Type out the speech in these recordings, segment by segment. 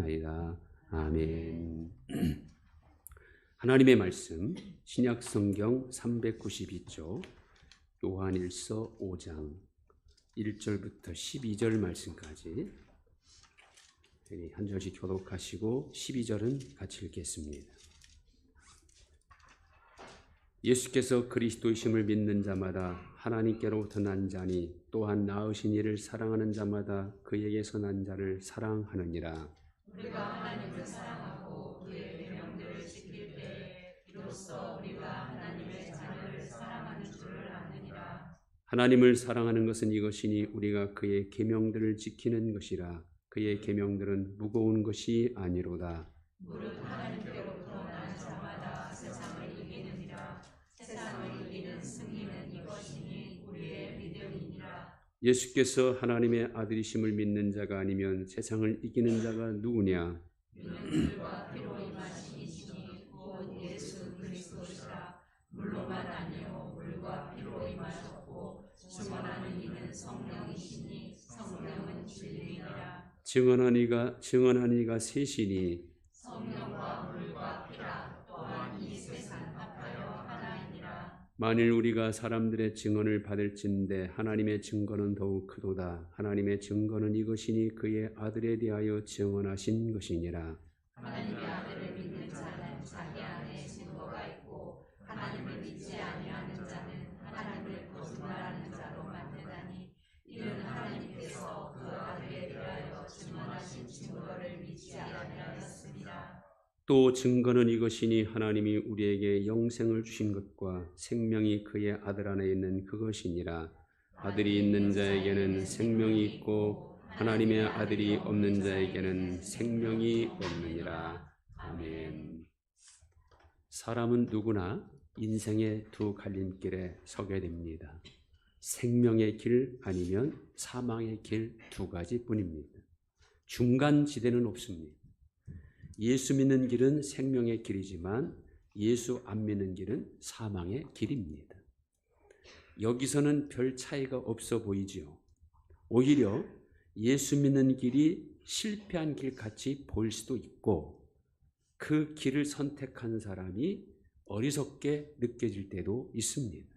기도하옵나이다. 아멘. 하나님의 말씀 신약성경 392쪽 요한일서 5장 1절부터 12절 말씀까지 한 절씩 교독하시고 12절은 같이 읽겠습니다. 예수께서 그리스도이심을 믿는 자마다 하나님께로부터 난 자니 또한 낳으신 이를 사랑하는 자마다 그에게서 난 자를 사랑하느니라. 우리가 하나님을 사랑하고 그의 계명들을 지킬 때에 비로소 우리가 하나님의 자녀를 사랑하는 줄을 아느니라. 하나님을 사랑하는 것은 이것이니 우리가 그의 계명들을 지키는 것이라. 그의 계명들은 무거운 것이 아니로다. 무릇 하나님께로부터 난 자마다 세상을 이기느니라. 세상을 이기는 승리는 이것이니 우리의 믿음이니라. 예수께서 하나님의 아들이심을 믿는 자가 아니면 세상을 이기는 자가 누구냐? 이는 물과 피로 임하신 이시니 곧 예수 그리스도시라. 물로만 아니요 물과 피로 임하셨고 증언하는 이는 성령이시니 성령은 진리니라. 증언한 이가 셋이니 성령과 물과 피라. 또한 이 셋은 합하여 하나이니라. 만일 우리가 사람들의 증언을 받을진대 하나님의 증거는 더욱 크도다. 하나님의 증거는 이것이니 그의 아들에 대하여 증언하신 것이니라. 하나님의 아들을 믿는 자는 자기 안에 증거가 있고 하나님을 믿지 아니하는 자는 하나님을 거짓말하는 자로 만드나니 이는 하나님께서 그 아들에 대하여 증언하신 증거를 믿지 아니하였습니다. 또 증거는 이것이니 하나님이 우리에게 영생을 주신 것과 생명이 그의 아들 안에 있는 그것이니라. 아들이 있는 자에게는 생명이 있고 하나님의 아들이 없는 자에게는 생명이 없느니라. 아멘. 사람은 누구나 인생의 두 갈림길에 서게 됩니다. 생명의 길 아니면 사망의 길 두 가지뿐입니다. 중간 지대는 없습니다. 예수 믿는 길은 생명의 길이지만 예수 안 믿는 길은 사망의 길입니다. 여기서는 별 차이가 없어 보이지요. 오히려 예수 믿는 길이 실패한 길 같이 보일 수도 있고 그 길을 선택한 사람이 어리석게 느껴질 때도 있습니다.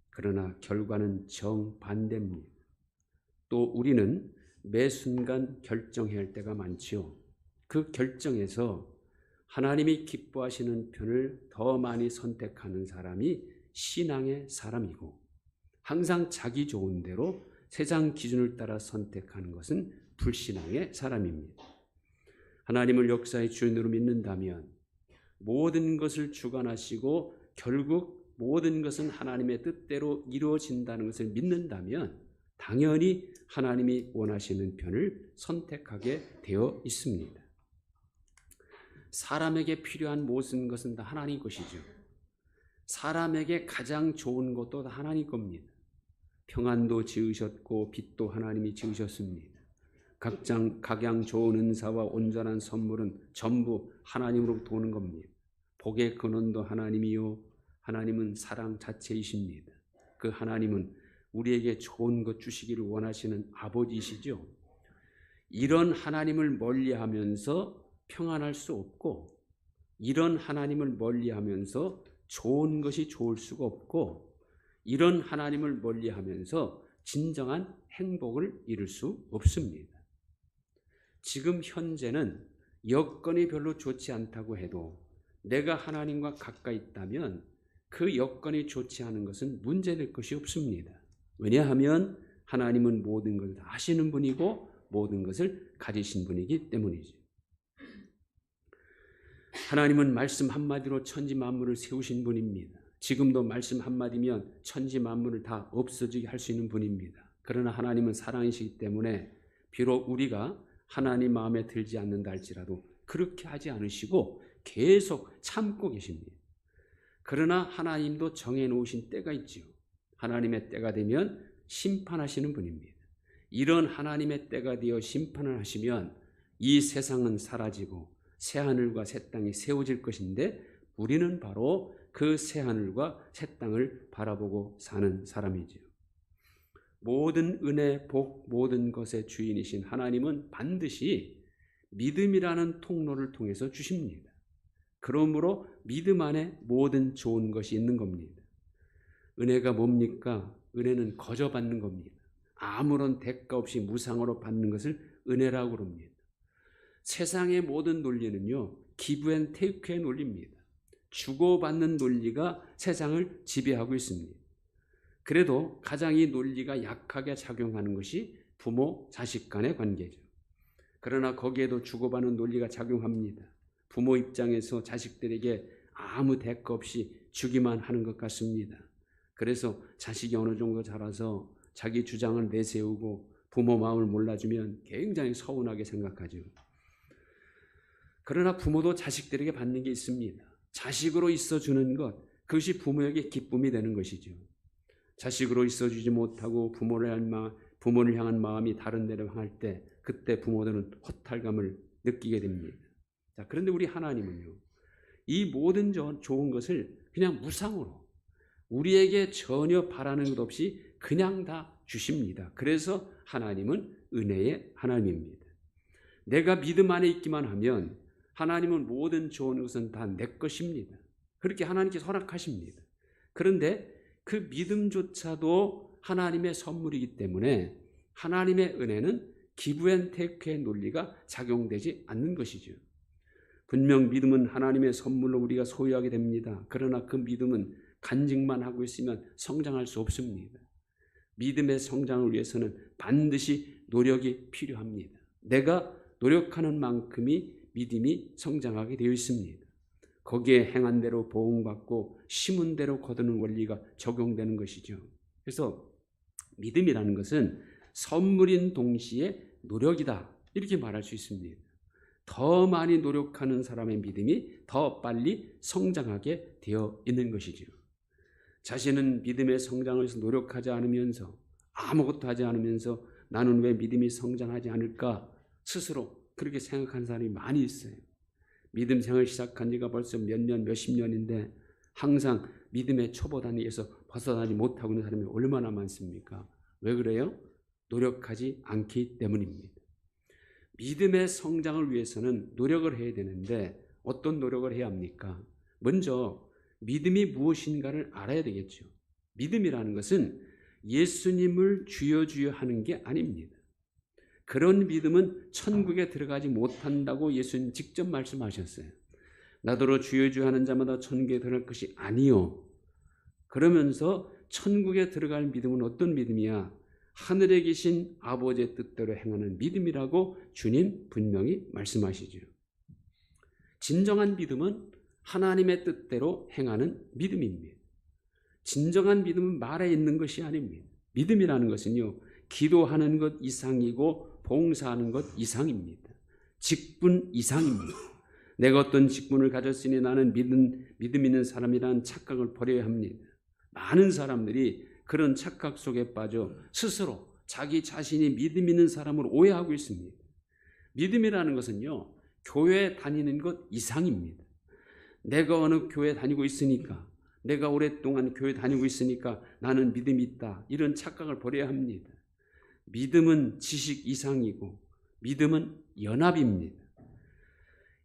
그러나 결과는 정반대입니다. 또 우리는 매 순간 결정해야 할 때가 많지요. 그 결정에서 하나님이 기뻐하시는 편을 더 많이 선택하는 사람이 신앙의 사람이고 항상 자기 좋은 대로 세상 기준을 따라 선택하는 것은 불신앙의 사람입니다. 하나님을 역사의 주인으로 믿는다면 모든 것을 주관하시고 결국 모든 것은 하나님의 뜻대로 이루어진다는 것을 믿는다면 당연히 하나님이 원하시는 편을 선택하게 되어 있습니다. 사람에게 필요한 모든 것은 다 하나님 것이죠. 사람에게 가장 좋은 것도 다 하나님 겁니다. 평안도 지으셨고 빛도 하나님이 지으셨습니다. 각양 좋은 은사와 온전한 선물은 전부 하나님으로부터 오는 겁니다. 복의 근원도 하나님이요 하나님은 사랑 자체이십니다. 그 하나님은 우리에게 좋은 것 주시기를 원하시는 아버지이시죠. 이런 하나님을 멀리하면서 평안할 수 없고 이런 하나님을 멀리하면서 좋은 것이 좋을 수가 없고 이런 하나님을 멀리하면서 진정한 행복을 이룰 수 없습니다. 지금 현재는 여건이 별로 좋지 않다고 해도 내가 하나님과 가까이 있다면 그 여건이 좋지 않은 것은 문제될 것이 없습니다. 왜냐하면 하나님은 모든 걸 다 아시는 분이고 모든 것을 가지신 분이기 때문이죠. 하나님은 말씀 한마디로 천지 만물을 세우신 분입니다. 지금도 말씀 한마디면 천지 만물을 다 없어지게 할 수 있는 분입니다. 그러나 하나님은 사랑이시기 때문에 비록 우리가 하나님 마음에 들지 않는다 할지라도 그렇게 하지 않으시고 계속 참고 계십니다. 그러나 하나님도 정해놓으신 때가 있지요. 하나님의 때가 되면 심판하시는 분입니다. 이런 하나님의 때가 되어 심판을 하시면 이 세상은 사라지고 새하늘과 새 땅이 세워질 것인데 우리는 바로 그 새하늘과 새 땅을 바라보고 사는 사람이지요. 모든 은혜, 복, 모든 것의 주인이신 하나님은 반드시 믿음이라는 통로를 통해서 주십니다. 그러므로 믿음 안에 모든 좋은 것이 있는 겁니다. 은혜가 뭡니까? 은혜는 거저 받는 겁니다. 아무런 대가 없이 무상으로 받는 것을 은혜라고 그럽니다. 세상의 모든 논리는요, 기브 앤 테이크의 논리입니다. 주고받는 논리가 세상을 지배하고 있습니다. 그래도 가장 이 논리가 약하게 작용하는 것이 부모, 자식 간의 관계죠. 그러나 거기에도 주고받는 논리가 작용합니다. 부모 입장에서 자식들에게 아무 대가 없이 주기만 하는 것 같습니다. 그래서 자식이 어느 정도 자라서 자기 주장을 내세우고 부모 마음을 몰라주면 굉장히 서운하게 생각하죠. 그러나 부모도 자식들에게 받는 게 있습니다. 자식으로 있어주는 것, 그것이 부모에게 기쁨이 되는 것이죠. 자식으로 있어주지 못하고 부모를 향한 마음이 다른 데로 향할 때 그때 부모들은 허탈감을 느끼게 됩니다. 자, 그런데 우리 하나님은요, 이 모든 좋은 것을 그냥 무상으로 우리에게 전혀 바라는 것 없이 그냥 다 주십니다. 그래서 하나님은 은혜의 하나님입니다. 내가 믿음 안에 있기만 하면 하나님은 모든 좋은 것은 다 내 것입니다. 그렇게 하나님께서 허락하십니다. 그런데 그 믿음조차도 하나님의 선물이기 때문에 하나님의 은혜는 기브 앤 테이크의 논리가 작용되지 않는 것이죠. 분명 믿음은 하나님의 선물로 우리가 소유하게 됩니다. 그러나 그 믿음은 간직만 하고 있으면 성장할 수 없습니다. 믿음의 성장을 위해서는 반드시 노력이 필요합니다. 내가 노력하는 만큼이 믿음이 성장하게 되어 있습니다. 거기에 행한 대로 보응받고 심은 대로 거두는 원리가 적용되는 것이죠. 그래서 믿음이라는 것은 선물인 동시에 노력이다, 이렇게 말할 수 있습니다. 더 많이 노력하는 사람의 믿음이 더 빨리 성장하게 되어 있는 것이죠. 자신은 믿음의 성장을 위해서 노력하지 않으면서 아무것도 하지 않으면서 나는 왜 믿음이 성장하지 않을까 스스로 그렇게 생각하는 사람이 많이 있어요. 믿음 생활 시작한 지가 벌써 몇 년, 몇십 년인데 항상 믿음의 초보 단위에서 벗어나지 못하고 있는 사람이 얼마나 많습니까? 왜 그래요? 노력하지 않기 때문입니다. 믿음의 성장을 위해서는 노력을 해야 되는데 어떤 노력을 해야 합니까? 먼저 믿음이 무엇인가를 알아야 되겠죠. 믿음이라는 것은 예수님을 주여 주여 하는 게 아닙니다. 그런 믿음은 천국에 들어가지 못한다고 예수님 직접 말씀하셨어요. 나더러 주여 주여 하는 자마다 천국에 들어갈 것이 아니요. 그러면서 천국에 들어갈 믿음은 어떤 믿음이야? 하늘에 계신 아버지의 뜻대로 행하는 믿음이라고 주님 분명히 말씀하시죠. 진정한 믿음은 하나님의 뜻대로 행하는 믿음입니다. 진정한 믿음은 말에 있는 것이 아닙니다. 믿음이라는 것은요, 기도하는 것 이상이고 봉사하는 것 이상입니다. 직분 이상입니다. 내가 어떤 직분을 가졌으니 나는 믿음 있는 사람이라는 착각을 버려야 합니다. 많은 사람들이 그런 착각 속에 빠져 스스로 자기 자신이 믿음 있는 사람으로 오해하고 있습니다. 믿음이라는 것은요, 교회 다니는 것 이상입니다. 내가 어느 교회 다니고 있으니까, 내가 오랫동안 교회 다니고 있으니까 나는 믿음이 있다, 이런 착각을 버려야 합니다. 믿음은 지식 이상이고 믿음은 연합입니다.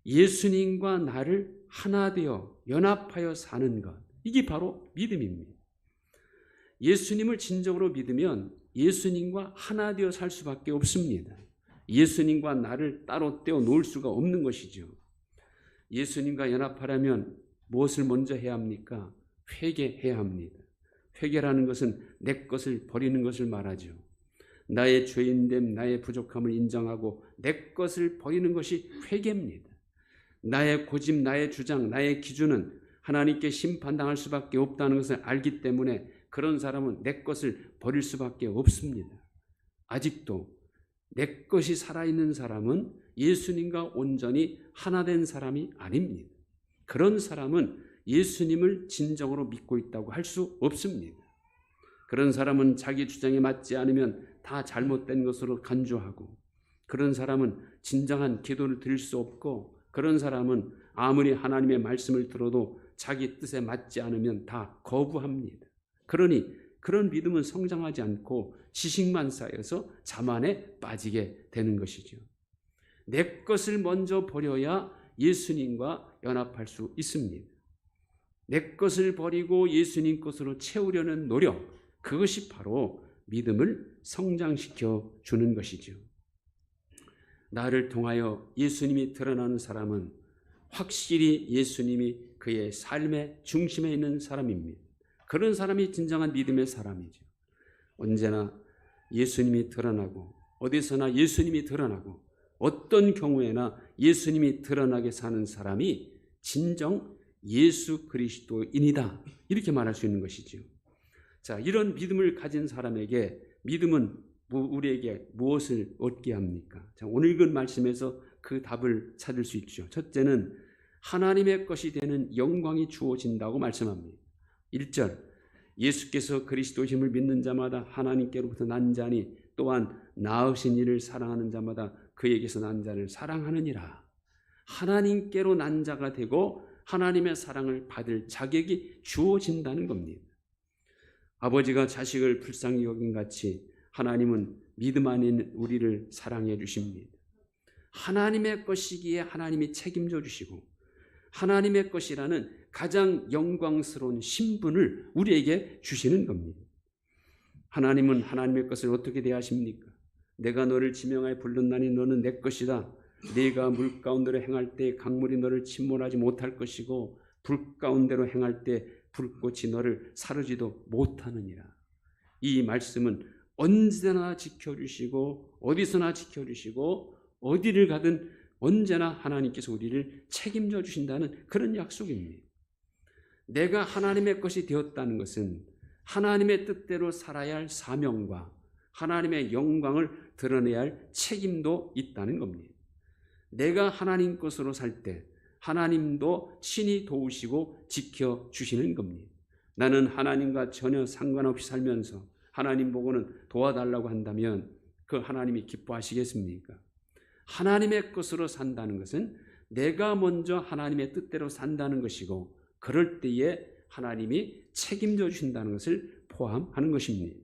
예수님과 나를 하나 되어 연합하여 사는 것, 이게 바로 믿음입니다. 예수님을 진정으로 믿으면 예수님과 하나 되어 살 수밖에 없습니다. 예수님과 나를 따로 떼어 놓을 수가 없는 것이죠. 예수님과 연합하려면 무엇을 먼저 해야 합니까? 회개해야 합니다. 회개라는 것은 내 것을 버리는 것을 말하죠. 나의 죄인됨, 나의 부족함을 인정하고 내 것을 버리는 것이 회개입니다. 나의 고집, 나의 주장, 나의 기준은 하나님께 심판당할 수밖에 없다는 것을 알기 때문에 그런 사람은 내 것을 버릴 수밖에 없습니다. 아직도 내 것이 살아있는 사람은 예수님과 온전히 하나 된 사람이 아닙니다. 그런 사람은 예수님을 진정으로 믿고 있다고 할 수 없습니다. 그런 사람은 자기 주장에 맞지 않으면 다 잘못된 것으로 간주하고, 그런 사람은 진정한 기도를 드릴 수 없고, 그런 사람은 아무리 하나님의 말씀을 들어도 자기 뜻에 맞지 않으면 다 거부합니다. 그러니 그런 믿음은 성장하지 않고 지식만 쌓여서 자만에 빠지게 되는 것이죠. 내 것을 먼저 버려야 예수님과 연합할 수 있습니다. 내 것을 버리고 예수님 것으로 채우려는 노력, 그것이 바로 믿음을 성장시켜 주는 것이죠. 나를 통하여 예수님이 드러나는 사람은 확실히 예수님이 그의 삶의 중심에 있는 사람입니다. 그런 사람이 진정한 믿음의 사람이죠. 언제나 예수님이 드러나고 어디서나 예수님이 드러나고 어떤 경우에나 예수님이 드러나게 사는 사람이 진정 예수 그리스도인이다, 이렇게 말할 수 있는 것이죠. 자, 이런 믿음을 가진 사람에게 믿음은 우리에게 무엇을 얻게 합니까? 자, 오늘 읽은 말씀에서 그 답을 찾을 수 있죠. 첫째는 하나님의 것이 되는 영광이 주어진다고 말씀합니다. 1절, 예수께서 그리스도심을 믿는 자마다 하나님께로부터 난 자니 또한 나으신 이를 사랑하는 자마다 그에게서 난 자를 사랑하느니라. 하나님께로 난 자가 되고 하나님의 사랑을 받을 자격이 주어진다는 겁니다. 아버지가 자식을 불쌍히 여긴 같이 하나님은 믿음 안에 우리를 사랑해 주십니다. 하나님의 것이기에 하나님이 책임져 주시고 하나님의 것이라는 가장 영광스러운 신분을 우리에게 주시는 겁니다. 하나님은 하나님의 것을 어떻게 대하십니까? 내가 너를 지명하여 불렀나니 너는 내 것이다. 네가 물 가운데로 행할 때 강물이 너를 침몰하지 못할 것이고 불 가운데로 행할 때 불꽃이 너를 사르지도 못하느니라. 이 말씀은 언제나 지켜주시고 어디서나 지켜주시고 어디를 가든 언제나 하나님께서 우리를 책임져 주신다는 그런 약속입니다. 내가 하나님의 것이 되었다는 것은 하나님의 뜻대로 살아야 할 사명과 하나님의 영광을 드러내야 할 책임도 있다는 겁니다. 내가 하나님 것으로 살 때 하나님도 친히 도우시고 지켜주시는 겁니다. 나는 하나님과 전혀 상관없이 살면서 하나님 보고는 도와달라고 한다면 그 하나님이 기뻐하시겠습니까? 하나님의 것으로 산다는 것은 내가 먼저 하나님의 뜻대로 산다는 것이고 그럴 때에 하나님이 책임져 주신다는 것을 포함하는 것입니다.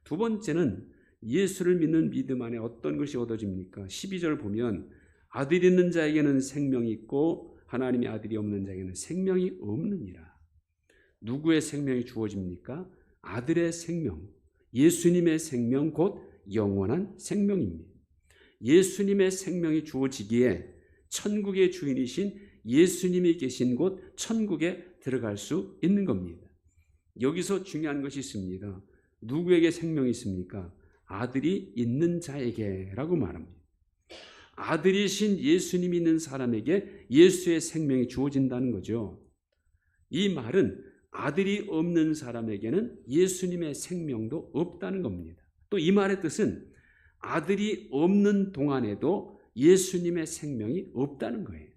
두 번째는 예수를 믿는 믿음 안에 어떤 것이 얻어집니까? 12절 보면 아들 있는 자에게는 생명이 있고 하나님의 아들이 없는 자에게는 생명이 없느니라. 누구의 생명이 주어집니까? 아들의 생명, 예수님의 생명, 곧 영원한 생명입니다. 예수님의 생명이 주어지기에 천국의 주인이신 예수님이 계신 곳 천국에 들어갈 수 있는 겁니다. 여기서 중요한 것이 있습니다. 누구에게 생명이 있습니까? 아들이 있는 자에게라고 말합니다. 아들이신 예수님이 있는 사람에게 예수의 생명이 주어진다는 거죠. 이 말은 아들이 없는 사람에게는 예수님의 생명도 없다는 겁니다. 또 이 말의 뜻은 아들이 없는 동안에도 예수님의 생명이 없다는 거예요.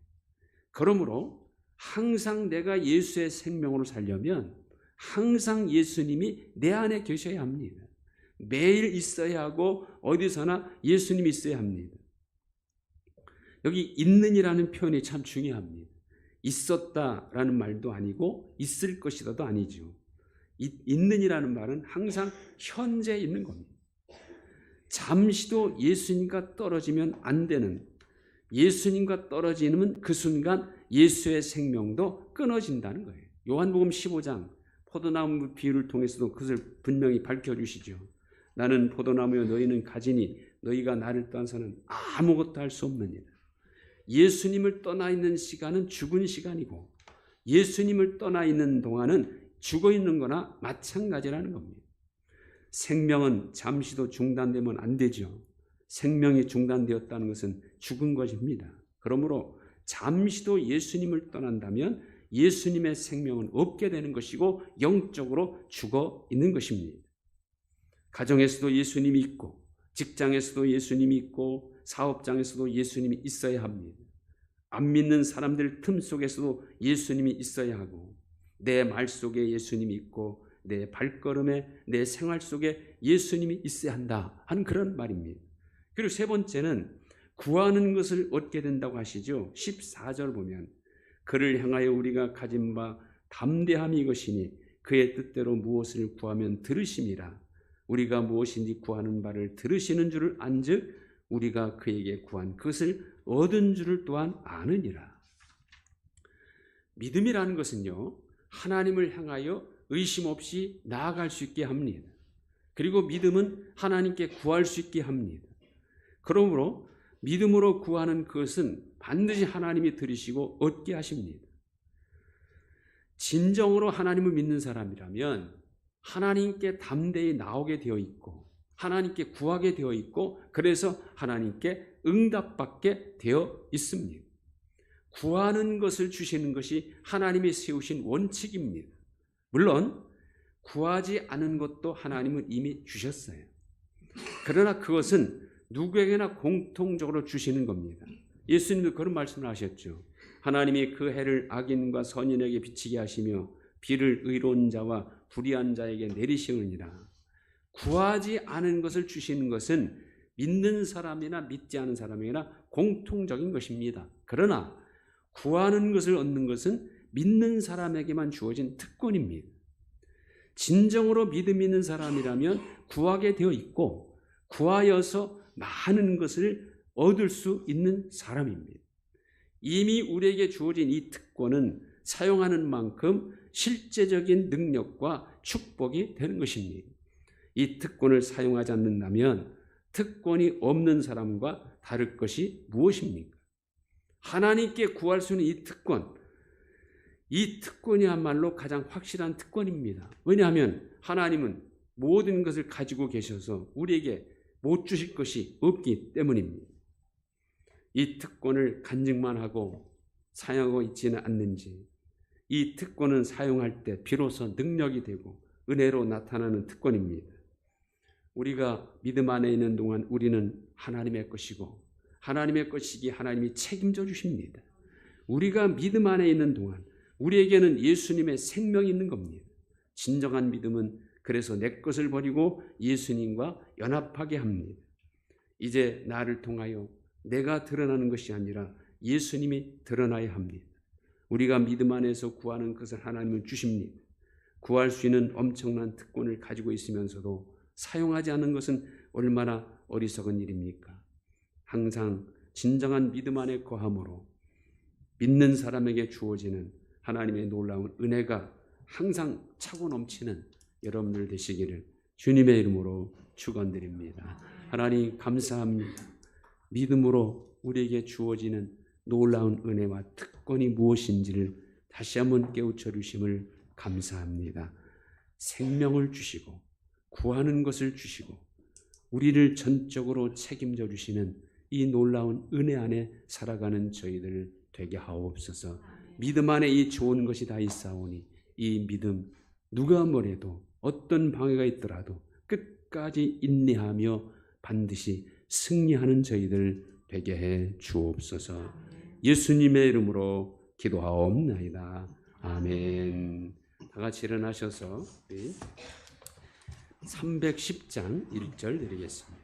그러므로 항상 내가 예수의 생명으로 살려면 항상 예수님이 내 안에 계셔야 합니다. 매일 있어야 하고 어디서나 예수님이 있어야 합니다. 여기 있는이라는 표현이 참 중요합니다. 있었다라는 말도 아니고 있을 것이다도 아니죠. 있는이라는 말은 항상 현재 있는 겁니다. 잠시도 예수님과 떨어지면 안 되는, 예수님과 떨어지면 그 순간 예수의 생명도 끊어진다는 거예요. 요한복음 15장 포도나무 비유를 통해서도 그것을 분명히 밝혀주시죠. 나는 포도나무여 너희는 가지니 너희가 나를 떠나서는 아무것도 할 수 없느니라. 예수님을 떠나 있는 시간은 죽은 시간이고 예수님을 떠나 있는 동안은 죽어 있는 거나 마찬가지라는 겁니다. 생명은 잠시도 중단되면 안 되죠. 생명이 중단되었다는 것은 죽은 것입니다. 그러므로 잠시도 예수님을 떠난다면 예수님의 생명은 없게 되는 것이고 영적으로 죽어 있는 것입니다. 가정에서도 예수님이 있고 직장에서도 예수님이 있고 사업장에서도 예수님이 있어야 합니다. 안 믿는 사람들 틈 속에서도 예수님이 있어야 하고 내 말 속에 예수님이 있고 내 발걸음에 내 생활 속에 예수님이 있어야 한다 하는 그런 말입니다. 그리고 세 번째는 구하는 것을 얻게 된다고 하시죠. 14절 보면 그를 향하여 우리가 가진 바 담대함이 이것이니 그의 뜻대로 무엇을 구하면 들으심이라. 우리가 무엇인지 구하는 바를 들으시는 줄을 안즉 우리가 그에게 구한 그것을 얻은 줄을 또한 아느니라. 믿음이라는 것은요, 하나님을 향하여 의심 없이 나아갈 수 있게 합니다. 그리고 믿음은 하나님께 구할 수 있게 합니다. 그러므로 믿음으로 구하는 것은 반드시 하나님이 들으시고 얻게 하십니다. 진정으로 하나님을 믿는 사람이라면 하나님께 담대히 나오게 되어 있고 하나님께 구하게 되어 있고 그래서 하나님께 응답받게 되어 있습니다. 구하는 것을 주시는 것이 하나님이 세우신 원칙입니다. 물론 구하지 않은 것도 하나님은 이미 주셨어요. 그러나 그것은 누구에게나 공통적으로 주시는 겁니다. 예수님도 그런 말씀을 하셨죠. 하나님이 그 해를 악인과 선인에게 비치게 하시며 비를 의로운 자와 불의한 자에게 내리시느니라. 구하지 않은 것을 주시는 것은 믿는 사람이나 믿지 않은 사람에게나 공통적인 것입니다. 그러나 구하는 것을 얻는 것은 믿는 사람에게만 주어진 특권입니다. 진정으로 믿음 있는 사람이라면 구하게 되어 있고 구하여서 많은 것을 얻을 수 있는 사람입니다. 이미 우리에게 주어진 이 특권은 사용하는 만큼 실제적인 능력과 축복이 되는 것입니다. 이 특권을 사용하지 않는다면 특권이 없는 사람과 다를 것이 무엇입니까? 하나님께 구할 수 있는 이 특권이야말로 가장 확실한 특권입니다. 왜냐하면 하나님은 모든 것을 가지고 계셔서 우리에게 못 주실 것이 없기 때문입니다. 이 특권을 간증만 하고 사용하고 있지는 않는지, 이 특권은 사용할 때 비로소 능력이 되고 은혜로 나타나는 특권입니다. 우리가 믿음 안에 있는 동안 우리는 하나님의 것이고 하나님의 것이기에 하나님이 책임져 주십니다. 우리가 믿음 안에 있는 동안 우리에게는 예수님의 생명이 있는 겁니다. 진정한 믿음은 그래서 내 것을 버리고 예수님과 연합하게 합니다. 이제 나를 통하여 내가 드러나는 것이 아니라 예수님이 드러나야 합니다. 우리가 믿음 안에서 구하는 것을 하나님은 주십니다. 구할 수 있는 엄청난 특권을 가지고 있으면서도 사용하지 않는 것은 얼마나 어리석은 일입니까? 항상 진정한 믿음 안에 거함으로 믿는 사람에게 주어지는 하나님의 놀라운 은혜가 항상 차고 넘치는 여러분들 되시기를 주님의 이름으로 축원드립니다. 하나님 감사합니다. 믿음으로 우리에게 주어지는 놀라운 은혜와 특권이 무엇인지를 다시 한번 깨우쳐 주심을 감사합니다. 생명을 주시고 구하는 것을 주시고 우리를 전적으로 책임져 주시는 이 놀라운 은혜 안에 살아가는 저희들 되게 하옵소서. 믿음 안에 이 좋은 것이 다 있사오니 이 믿음 누가 뭐래도 어떤 방해가 있더라도 끝까지 인내하며 반드시 승리하는 저희들 되게 해 주옵소서. 예수님의 이름으로 기도하옵나이다. 아멘. 다 같이 일어나셔서 우리 310장 1절 드리겠습니다.